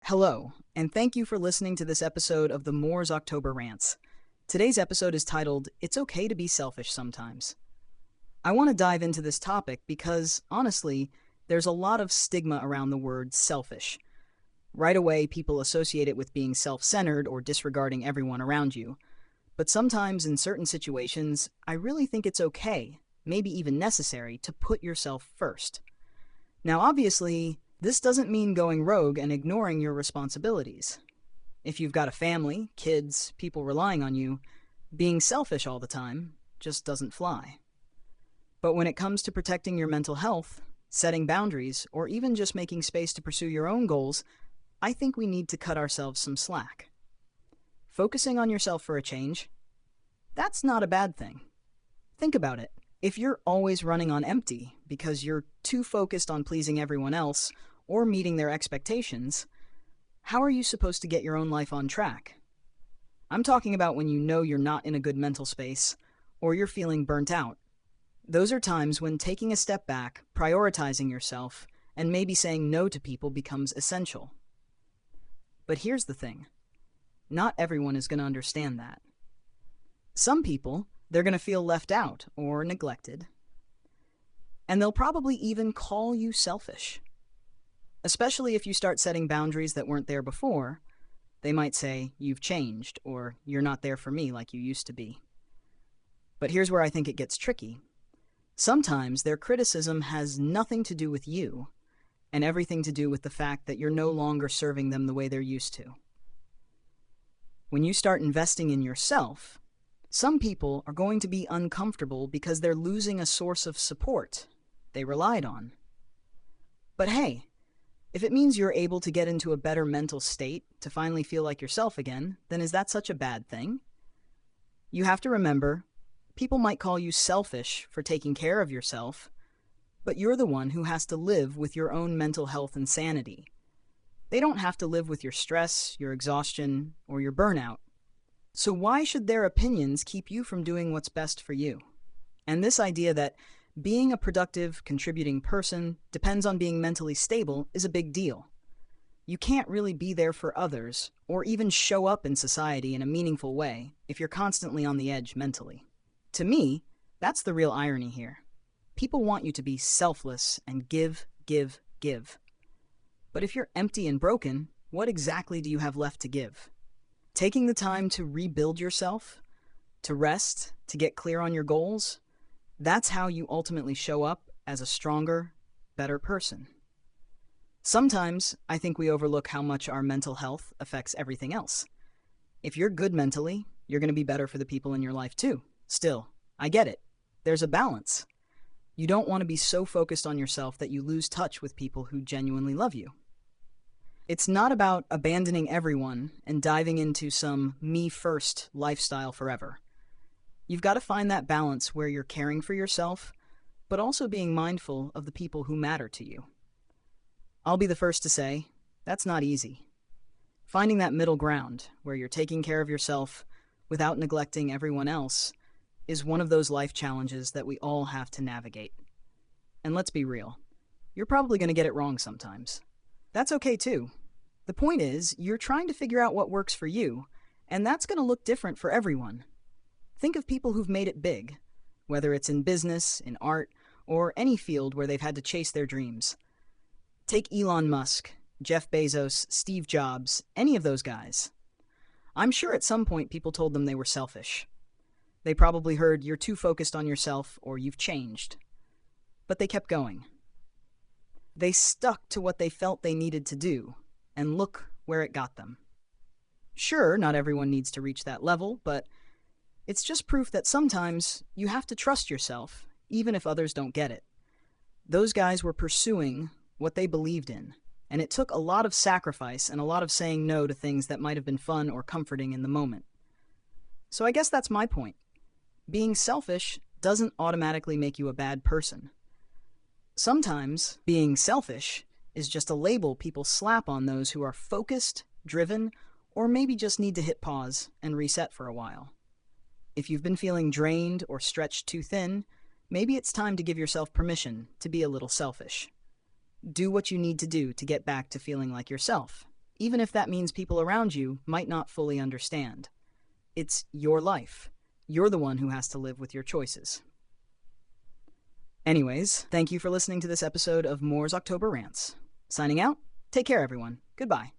Hello, and thank you for listening to this episode of the Moore's October Rants. Today's episode is titled, It's Okay to Be Selfish Sometimes. I want to dive into this topic because, honestly, there's a lot of stigma around the word selfish. Right away, people associate it with being self-centered or disregarding everyone around you. But sometimes, in certain situations, I really think it's okay, maybe even necessary, to put yourself first. Now, obviously, this doesn't mean going rogue and ignoring your responsibilities. If you've got a family, kids, people relying on you, being selfish all the time just doesn't fly. But when it comes to protecting your mental health, setting boundaries, or even just making space to pursue your own goals, I think we need to cut ourselves some slack. Focusing on yourself for a change, that's not a bad thing. Think about it. If you're always running on empty because you're too focused on pleasing everyone else or meeting their expectations, how are you supposed to get your own life on track? I'm talking about when you know you're not in a good mental space or you're feeling burnt out. Those are times when taking a step back, prioritizing yourself, and maybe saying no to people becomes essential. But here's the thing. Not everyone is going to understand that. Some people, they're going to feel left out or neglected. And they'll probably even call you selfish. Especially if you start setting boundaries that weren't there before, they might say, you've changed, or you're not there for me like you used to be. But here's where I think it gets tricky. Sometimes their criticism has nothing to do with you, and everything to do with the fact that you're no longer serving them the way they're used to. When you start investing in yourself, some people are going to be uncomfortable because they're losing a source of support they relied on. But hey, if it means you're able to get into a better mental state to finally feel like yourself again, then is that such a bad thing? You have to remember, people might call you selfish for taking care of yourself, but you're the one who has to live with your own mental health and sanity. They don't have to live with your stress, your exhaustion, or your burnout. So why should their opinions keep you from doing what's best for you? And this idea that being a productive, contributing person depends on being mentally stable is a big deal. You can't really be there for others or even show up in society in a meaningful way if you're constantly on the edge mentally. To me, that's the real irony here. People want you to be selfless and give, give, give. But if you're empty and broken, what exactly do you have left to give? Taking the time to rebuild yourself, to rest, to get clear on your goals, that's how you ultimately show up as a stronger, better person. Sometimes I think we overlook how much our mental health affects everything else. If you're good mentally, you're going to be better for the people in your life too. Still, I get it. There's a balance. You don't want to be so focused on yourself that you lose touch with people who genuinely love you. It's not about abandoning everyone and diving into some me-first lifestyle forever. You've got to find that balance where you're caring for yourself, but also being mindful of the people who matter to you. I'll be the first to say, that's not easy. Finding that middle ground, where you're taking care of yourself without neglecting everyone else, is one of those life challenges that we all have to navigate. And let's be real, you're probably going to get it wrong sometimes. That's okay too. The point is, you're trying to figure out what works for you, and that's going to look different for everyone. Think of people who've made it big, whether it's in business, in art, or any field where they've had to chase their dreams. Take Elon Musk, Jeff Bezos, Steve Jobs, any of those guys. I'm sure at some point people told them they were selfish. They probably heard, you're too focused on yourself, or you've changed. But they kept going. They stuck to what they felt they needed to do, and look where it got them. Sure, not everyone needs to reach that level, but it's just proof that sometimes you have to trust yourself, even if others don't get it. Those guys were pursuing what they believed in, and it took a lot of sacrifice and a lot of saying no to things that might have been fun or comforting in the moment. So I guess that's my point. Being selfish doesn't automatically make you a bad person. Sometimes being selfish is just a label people slap on those who are focused, driven, or maybe just need to hit pause and reset for a while. If you've been feeling drained or stretched too thin, maybe it's time to give yourself permission to be a little selfish. Do what you need to do to get back to feeling like yourself, even if that means people around you might not fully understand. It's your life. You're the one who has to live with your choices. Anyways, thank you for listening to this episode of Moore's October Rants. Signing out. Take care, everyone. Goodbye.